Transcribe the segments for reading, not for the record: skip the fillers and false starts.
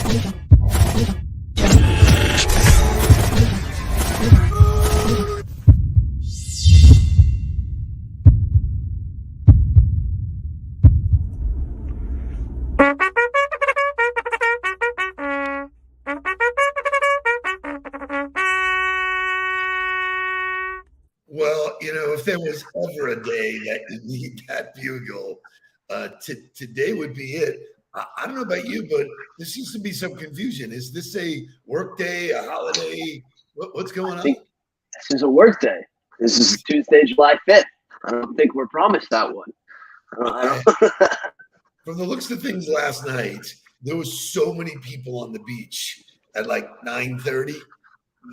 Well, if there was ever a day that you need that bugle, today would be it. I don't know about you, but there seems to be some confusion. Is this a work day, a holiday? What's going on? This is a work day. This is Tuesday, July 5th. I don't think we're promised that one. From the looks of things last night, there was so many people on the beach at like 9:30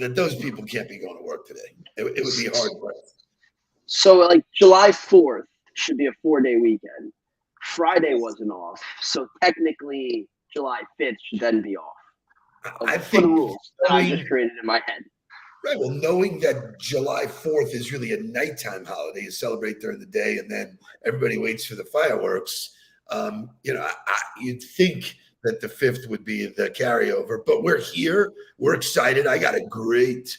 that those people can't be going to work today. It would be hard for us. So like July 4th should be a 4-day weekend. Friday wasn't off. So technically July 5th should then be off. I For the think rules that I just created in my head. Right. Well, knowing that July 4th is really a nighttime holiday, you celebrate during the day and then everybody waits for the fireworks. You'd think that the 5th would be the carryover, but we're here. We're excited. I got a great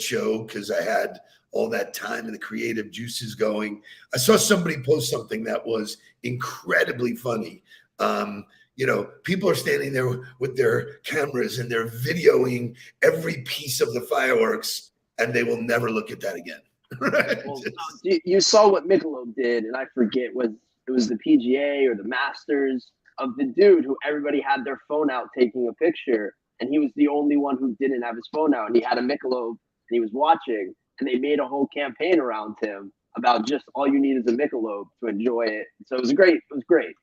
show because I had all that time and the creative juices going. I saw somebody post something that was incredibly funny. People are standing there with their cameras and they're videoing every piece of the fireworks and they will never look at that again. Right? Well, you saw what Michelob did, and I forget what it was, the PGA or the Masters, of the dude who everybody had their phone out taking a picture, and he was the only one who didn't have his phone out, and he had a Michelob and he was watching, and they made a whole campaign around him about just all you need is a Michelob to enjoy it. So it was great,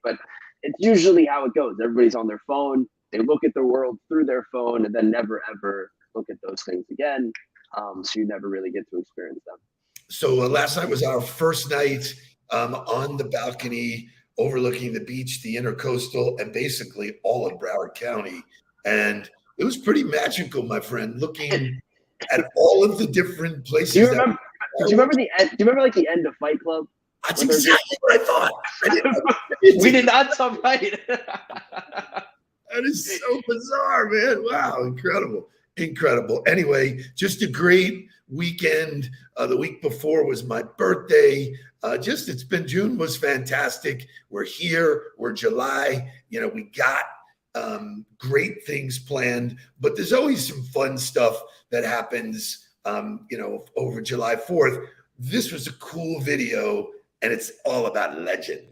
but it's usually how it goes. Everybody's on their phone, they look at the world through their phone and then never ever look at those things again. So you never really get to experience them. So last night was our first night on the balcony overlooking the beach, the Intercoastal, and basically all of Broward County. And it was pretty magical, my friend, looking at all of the different places. Do you remember like the end of Fight Club? That's exactly what I thought. We did not talk right. That is so bizarre, man. Wow, incredible. Anyway, just a great weekend. The week before was my birthday. It's been June was fantastic. We're here. We're July. We got great things planned, but there's always some fun stuff that happens, over July 4th. This was a cool video, and it's all about legend.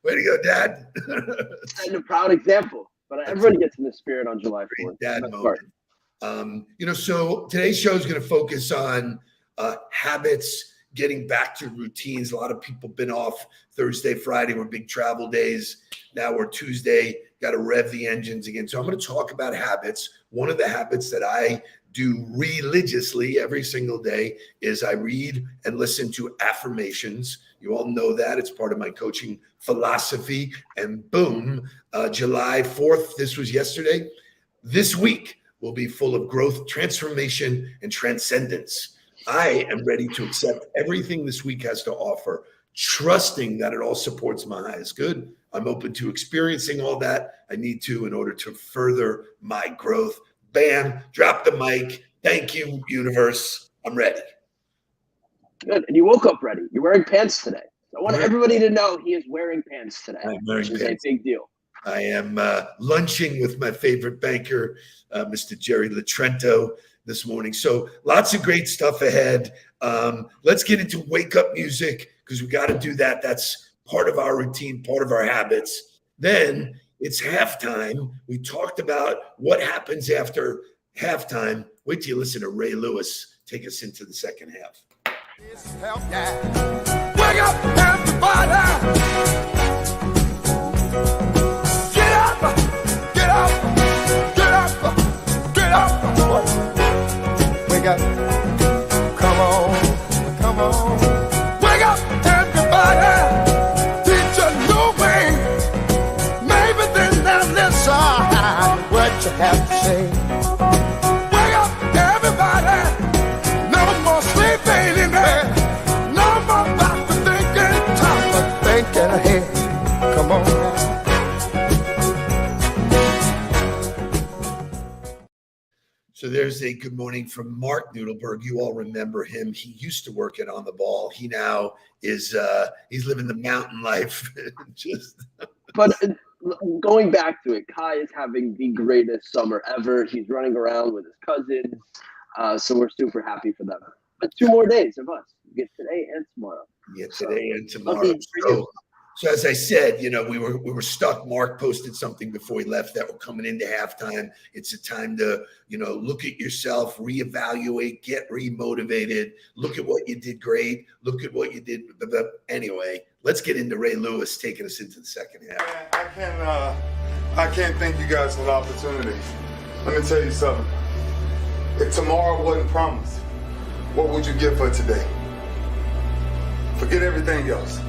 Way to go, Dad. And a proud example. But everybody gets in the spirit on July 4th. Dad moment. So today's show is going to focus on habits, getting back to routines. A lot of people been off Thursday, Friday were big travel days. Now we're Tuesday, got to rev the engines again. So I'm going to talk about habits. One of the habits that I do religiously every single day is I read and listen to affirmations. You all know that. It's part of my coaching philosophy. And boom, July 4th, this was yesterday. This week will be full of growth, transformation, and transcendence. I am ready to accept everything this week has to offer, trusting that it all supports my highest good. I'm open to experiencing all that I need to in order to further my growth. Bam, drop the mic. Thank you, universe. I'm ready. Good. And you woke up ready. You're wearing pants today. I want everybody to know he is wearing pants today, which is a big deal. I am lunching with my favorite banker, Mr. Jerry Latrento, this morning. So lots of great stuff ahead. Let's get into wake up music because we got to do that. That's part of our routine, part of our habits. Then it's halftime. We talked about what happens after halftime. Wait till you listen to Ray Lewis take us into the second half. Wake up, everybody! Get up! Get up! Get up! Get up! Wake up! what you have to say. Wake up, everybody. No more sleeping in bed. No more about to thinking. Time for thinking ahead. Come on now. So there's a good morning from Mark Nudelberg. You all remember him. He used to work at On the Ball. He now is he's living the mountain life. But going back to it, Kai is having the greatest summer ever. He's running around with his cousins. So we're super happy for them. But 2 more days of us. We get today and tomorrow. Yeah, today and tomorrow. So as I said, we were stuck. Mark posted something before he left that we're coming into halftime. It's a time to, look at yourself, reevaluate, get remotivated, look at what you did great, look at what you did. Anyway, let's get into Ray Lewis taking us into the second half. I can't thank you guys for the opportunity. Let me tell you something. If tomorrow wasn't promised, what would you give for today? Forget everything else.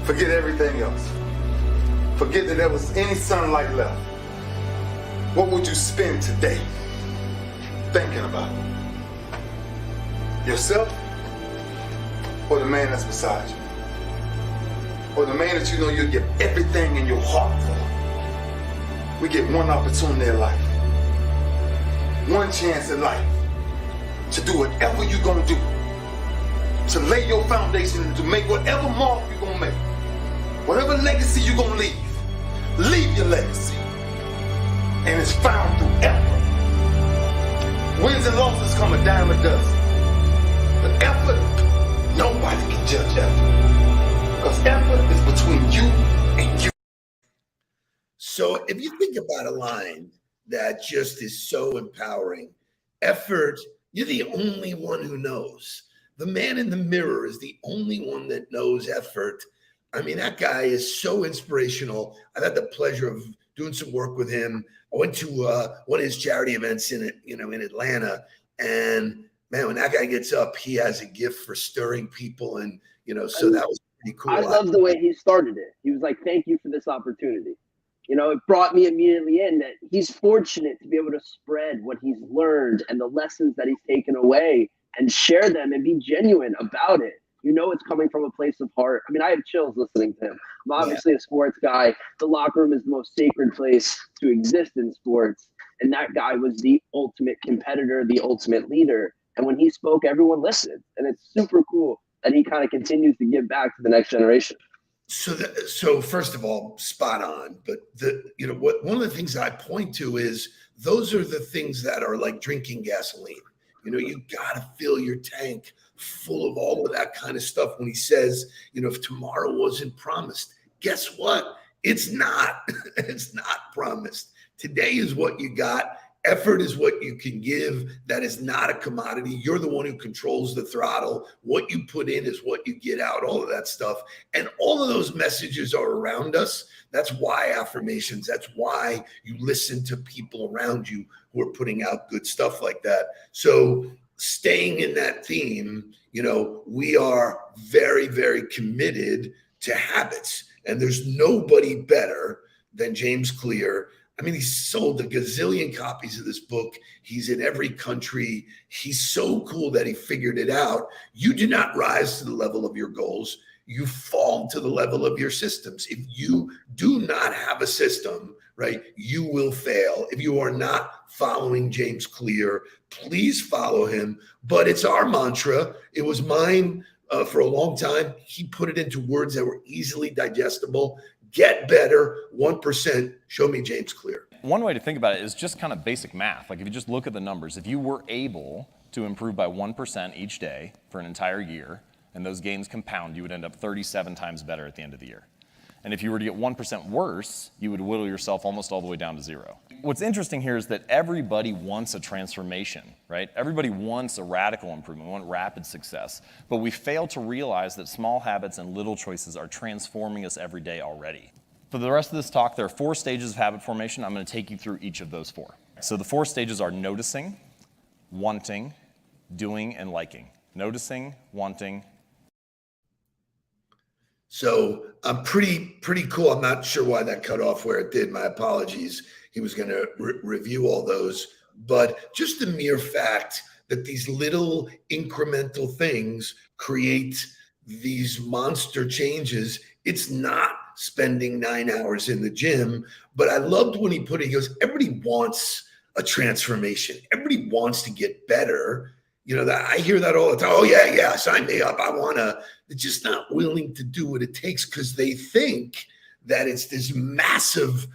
Forget everything else. Forget that there was any sunlight left. What would you spend today thinking about? Yourself or the man that's beside you? Or the man that you know you'll give everything in your heart for? We get one opportunity in life. One chance in life to do whatever you're gonna do. To lay your foundation and to make whatever mark you're gonna make. Whatever legacy you're gonna leave your legacy. And it's found through effort. Wins and losses come a dime a dozen. But effort, nobody can judge effort. Because effort is between you and you. So if you think about a line that just is so empowering, effort, you're the only one who knows. The man in the mirror is the only one that knows effort. I mean, that guy is so inspirational. I've had the pleasure of doing some work with him. I went to one of his charity events in Atlanta, and man, when that guy gets up, he has a gift for stirring people, and so that was pretty cool. I love the way he started it. He was like, "Thank you for this opportunity." It brought me immediately in that he's fortunate to be able to spread what he's learned and the lessons that he's taken away and share them and be genuine about it. It's coming from a place of heart. I mean, I have chills listening to him. I'm obviously a sports guy. The locker room is the most sacred place to exist in sports. And that guy was the ultimate competitor, the ultimate leader. And when he spoke, everyone listened. And it's super cool that he kind of continues to give back to the next generation. So first of all, spot on. But one of the things I point to is those are the things that are like drinking gasoline. You got to fill your tank full of all of that kind of stuff. When he says, if tomorrow wasn't promised, guess what? It's not. It's not promised. Today is what you got. Effort is what you can give. That is not a commodity. You're the one who controls the throttle. What you put in is what you get out, all of that stuff. And all of those messages are around us. That's why affirmations, that's why you listen to people around you who are putting out good stuff like that. So staying in that theme, we are very, very committed to habits. And there's nobody better than James Clear. I mean, he's sold a gazillion copies of this book. He's in every country. He's so cool that he figured it out. You do not rise to the level of your goals. You fall to the level of your systems. If you do not have a system, right, you will fail. If you are not following James Clear, please follow him. But it's our mantra. It was mine for a long time. He put it into words that were easily digestible. Get better, 1%. Show me James Clear. One way to think about it is just kind of basic math. Like if you just look at the numbers, if you were able to improve by 1% each day for an entire year, and those gains compound, you would end up 37 times better at the end of the year. And if you were to get 1% worse, you would whittle yourself almost all the way down to zero. What's interesting here is that everybody wants a transformation, right? Everybody wants a radical improvement, we want rapid success. But we fail to realize that small habits and little choices are transforming us every day already. For the rest of this talk, there are 4 stages of habit formation. I'm going to take you through each of those 4. So the 4 stages are noticing, wanting, doing, and liking. Noticing, wanting. So I'm pretty cool. I'm not sure why that cut off where it did. My apologies. he was going to review all those. But just the mere fact that these little incremental things create these monster changes, it's not spending 9 hours in the gym. But I loved when he put it, he goes, everybody wants a transformation. Everybody wants to get better. You know, that I hear that all the time. Oh, yeah, sign me up. I want to. They're just not willing to do what it takes because they think that it's this massive,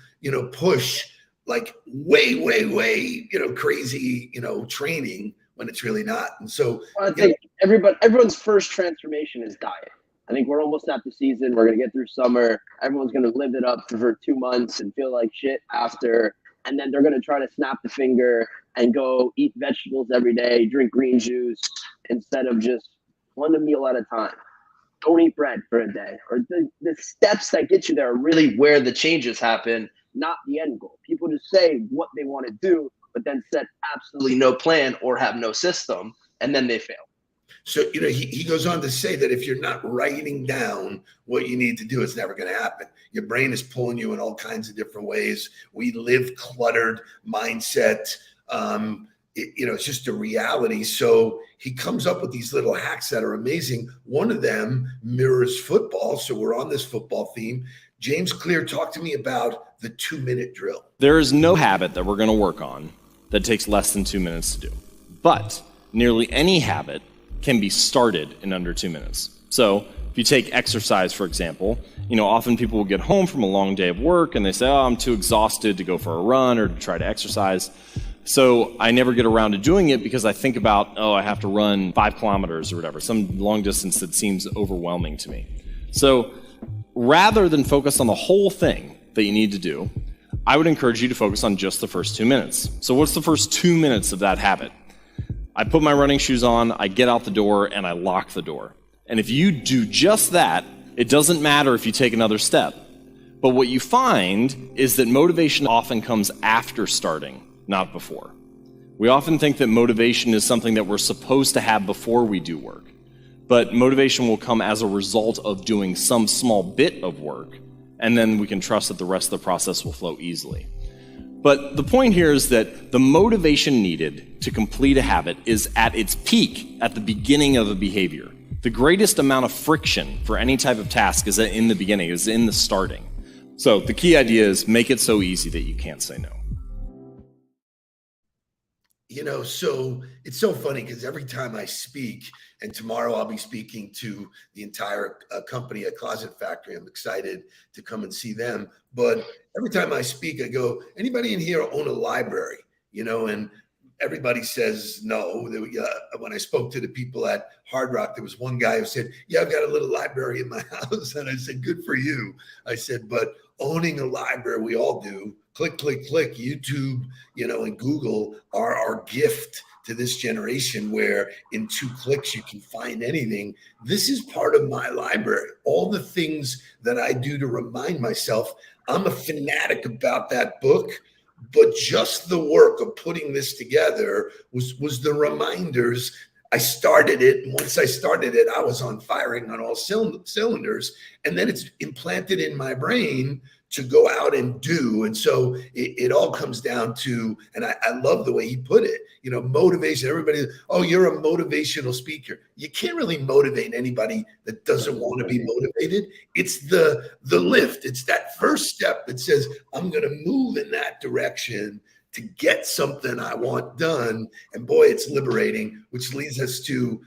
push, like way, crazy, training when it's really not. And so I think everyone's first transformation is diet. I think we're almost at the season. We're going to get through summer. Everyone's going to live it up for 2 months and feel like shit after. And then they're going to try to snap the finger and go eat vegetables every day, drink green juice instead of just one meal at a time. Don't eat bread for a day. Or the steps that get you there are really where the changes happen, not the end goal. People just say what they want to do, but then set absolutely no plan or have no system, and then they fail. So, he goes on to say that if you're not writing down what you need to do, it's never going to happen. Your brain is pulling you in all kinds of different ways. We live cluttered mindset. It's just a reality. So he comes up with these little hacks that are amazing. One of them mirrors football. So we're on this football theme. James Clear, talk to me about the 2-minute drill. There is no habit that we're going to work on that takes less than 2 minutes to do. But nearly any habit can be started in under 2 minutes. So if you take exercise, for example, often people will get home from a long day of work and they say, I'm too exhausted to go for a run or to try to exercise. So I never get around to doing it because I think about, I have to run 5 kilometers or whatever, some long distance that seems overwhelming to me. So rather than focus on the whole thing that you need to do, I would encourage you to focus on just the first 2 minutes. So what's the first 2 minutes of that habit? I put my running shoes on, I get out the door, and I lock the door. And if you do just that, it doesn't matter if you take another step. But what you find is that motivation often comes after starting, not before. We often think that motivation is something that we're supposed to have before we do work. But motivation will come as a result of doing some small bit of work, and then we can trust that the rest of the process will flow easily. But the point here is that the motivation needed to complete a habit is at its peak at the beginning of the behavior. The greatest amount of friction for any type of task is in the beginning, is in the starting. So the key idea is make it so easy that you can't say no. So it's so funny because every time I speak, and tomorrow I'll be speaking to the entire company at Closet Factory. I'm excited to come and see them. But every time I speak, I go, anybody in here own a library? And everybody says no. When I spoke to the people at Hard Rock, there was one guy who said, yeah, I've got a little library in my house. And I said, good for you. I said, but owning a library, we all do. Click, click, click. YouTube, and Google are our gift to this generation where in 2 clicks you can find anything. This is part of my library. All the things that I do to remind myself, I'm a fanatic about that book, but just the work of putting this together was the reminders. I started it. And once I started it, I was firing on all cylinders. And then it's implanted in my brain to go out and do. And so it all comes down to, and I love the way he put it, motivation. Everybody, you're a motivational speaker. You can't really motivate anybody that doesn't want to be motivated. It's the lift. It's that first step that says, I'm going to move in that direction to get something I want done. And boy, it's liberating, which leads us to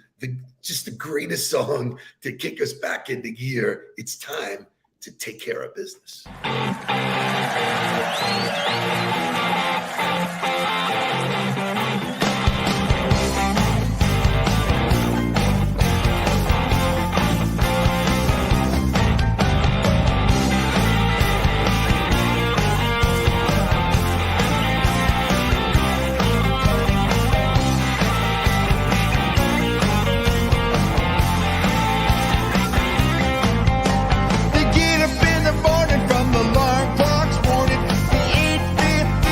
just the greatest song to kick us back into gear. It's time to take care of business. They get up in the morning from the alarm clock's warning. The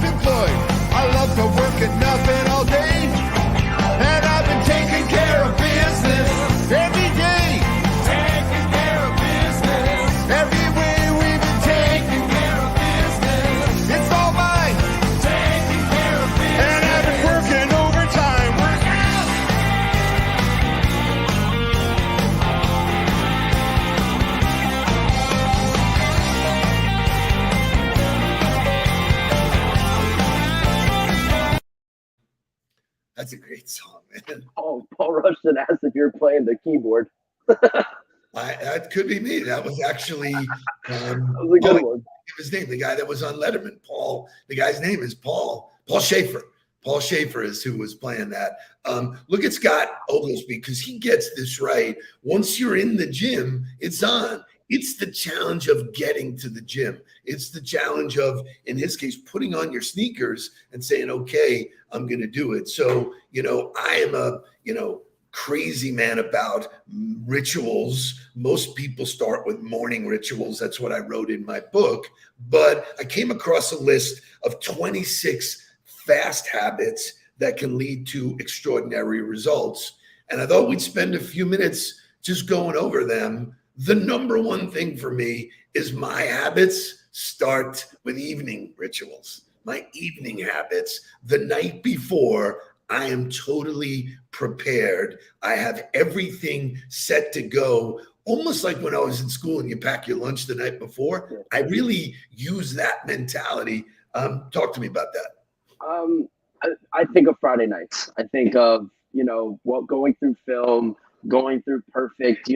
self-employed. I love to work at nothing all day. And I've been taking care of business every day. Taking care of business. Every way we've been taking care of business. It's all mine. Taking care of business. And I've been working overtime. Work out. That's a great song, man. Oh, Paul Rushton asked if you're playing the keyboard. That could be me. That was actually That was a good one. his name, the guy that was on Letterman. Paul. The guy's name is Paul Schaefer. Paul Schaefer is who was playing that. Look at Scott Oglesby, because he gets this right. Once you're in the gym, it's on. It's the challenge of getting to the gym. It's the challenge of, in his case, putting on your sneakers and saying, okay, I'm going to do it. So, I am a, crazy man about rituals. Most people start with morning rituals. That's what I wrote in my book. But I came across a list of 26 fast habits that can lead to extraordinary results. And I thought we'd spend a few minutes just going over them. The number one thing for me is my habits start with evening rituals. My evening habits, the night before, I am totally prepared. I have everything set to go, almost like when I was in school and you pack your lunch the night before. I really use that mentality. Talk to me about that. I think of Friday nights. I think of, going through film, going through perfect,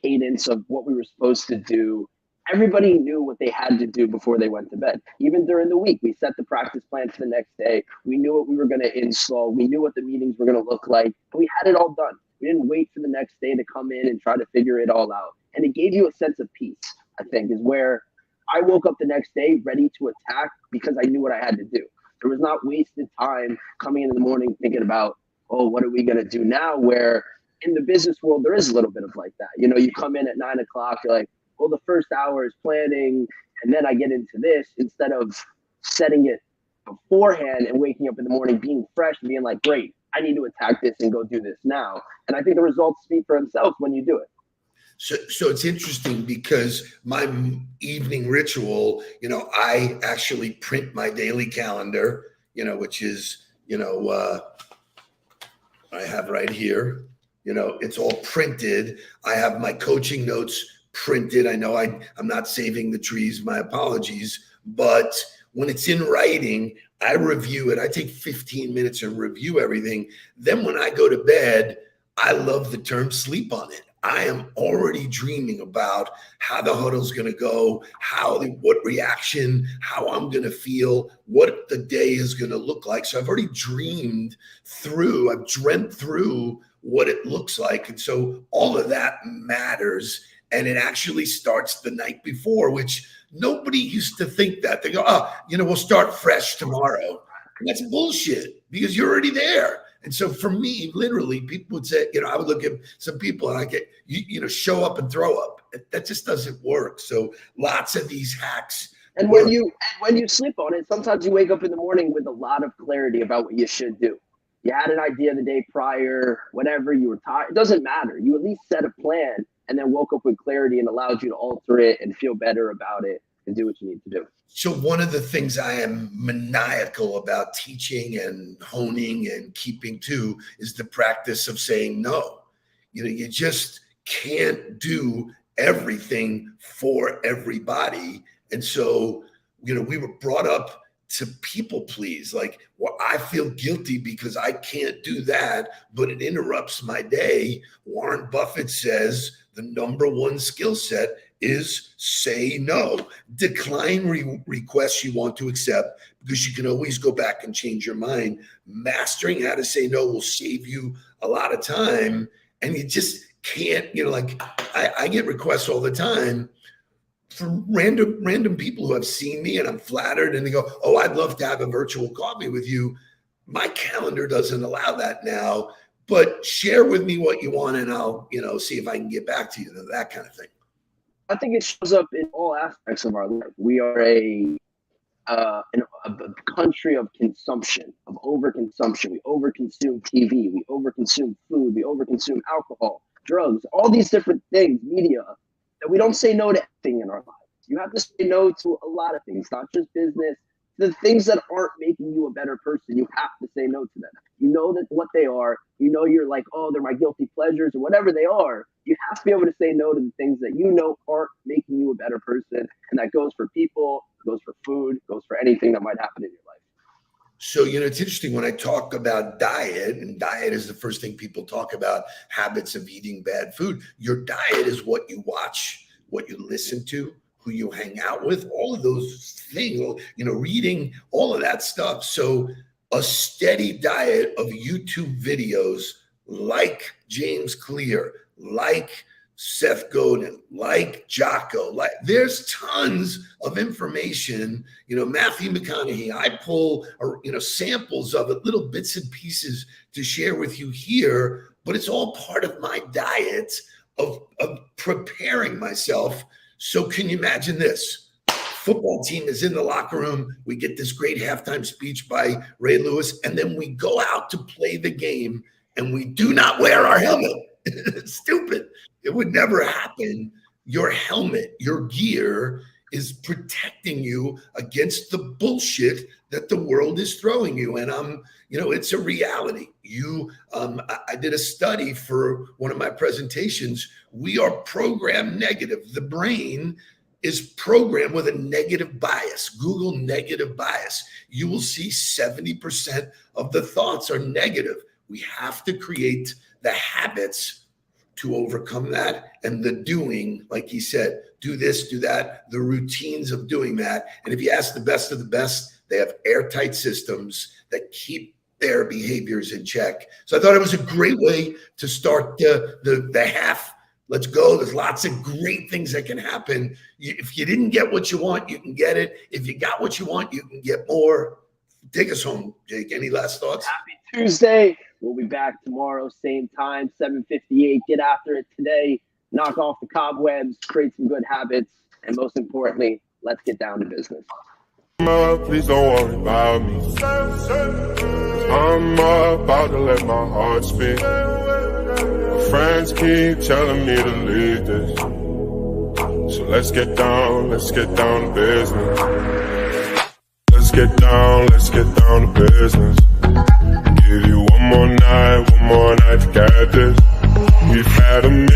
cadence of what we were supposed to do. Everybody knew what they had to do before they went to bed. Even during the week, we set the practice plan for the next day. We knew what we were going to install. We knew what the meetings were going to look like. We had it all done. We didn't wait for the next day to come in and try to figure it all out. And it gave you a sense of peace, I think, is where I woke up the next day ready to attack because I knew what I had to do. There was not wasted time coming in the morning thinking about, oh, what are we going to do now? Where in the business world, there is a little bit of like that. You come in at 9 o'clock, you're like, well, the first hour is planning, and then I get into this instead of setting it beforehand and waking up in the morning being fresh and being like, great, I need to attack this and go do this now. And I think the results speak for themselves when you do it. So it's interesting because my evening ritual, I actually print my daily calendar, which is, I have right here, it's all printed. I have my coaching notes printed. I know I'm not saving the trees, my apologies, but when it's in writing, I review it. I take 15 minutes and review everything. Then when I go to bed, I love the term sleep on it. I am already dreaming about how the huddle's going to go, what reaction, how I'm going to feel, what the day is going to look like. So I've already dreamt through what it looks like. And so all of that matters. And it actually starts the night before, which nobody used to think that. They go, we'll start fresh tomorrow. And that's bullshit because you're already there. And so for me, literally, people would say, I would look at some people and I get, show up and throw up. That just doesn't work. So lots of these hacks. And when you sleep on it, sometimes you wake up in the morning with a lot of clarity about what you should do. You had an idea the day prior, whatever, you were tired. It doesn't matter. You at least set a plan and then woke up with clarity and allowed you to alter it and feel better about it and do what you need to do. So one of the things I am maniacal about teaching and honing and keeping to is the practice of saying no. You just can't do everything for everybody. And so, we were brought up to people please. Like, well, I feel guilty because I can't do that, but it interrupts my day. Warren Buffett says the number one skill set is say no. Decline requests you want to accept because you can always go back and change your mind. Mastering how to say no will save you a lot of time. And you just can't, I get requests all the time from random people who have seen me and I'm flattered and they go, oh, I'd love to have a virtual coffee with you. My calendar doesn't allow that now, but share with me what you want and I'll, see if I can get back to you, that kind of thing. I think it shows up in all aspects of our life. We are a a country of consumption, of overconsumption. We overconsume TV, we overconsume food, we overconsume alcohol, drugs, all these different things, media, that we don't say no to anything in our lives. You have to say no to a lot of things, not just business. The things that aren't making you a better person, you have to say no to them. You know that what they are, you know you're like, oh, they're my guilty pleasures or whatever they are. You have to be able to say no to the things that you know aren't making you a better person. And that goes for people, goes for food, goes for anything that might happen in your life. So, it's interesting when I talk about diet, and diet is the first thing people talk about, habits of eating bad food. Your diet is what you watch, what you listen to, who you hang out with, all of those things, reading, all of that stuff. So a steady diet of YouTube videos like James Clear, like Seth Godin, like Jocko, there's tons of information, Matthew McConaughey. I pull, samples of it, little bits and pieces to share with you here, but it's all part of my diet of preparing myself. So can you imagine this? Football team is in the locker room. We get this great halftime speech by Ray Lewis, and then we go out to play the game, and we do not wear our helmet. Stupid. It would never happen. Your helmet, your gear is protecting you against the bullshit that the world is throwing you. And it's a reality. I did a study for one of my presentations. We are programmed negative. The brain is programmed with a negative bias. Google negative bias. You will see 70% of the thoughts are negative. We have to create the habits to overcome that, and the doing, like he said, do this, do that, the routines of doing that. And if you ask the best of the best, they have airtight systems that keep their behaviors in check. So I thought it was a great way to start the half. Let's go. There's lots of great things that can happen. If you didn't get what you want, you can get it. If you got what you want, you can get more. Take us home, Jake. Any last thoughts? Happy Tuesday. We'll be back tomorrow, same time, 7:58. Get after it today. Knock off the cobwebs, create some good habits, and most importantly, let's get down to business. Please don't worry about me. I'm about to let my heart speak. My friends keep telling me to leave this. So let's get down to business. Let's get down to business. Give you one more night to get this. We've had a million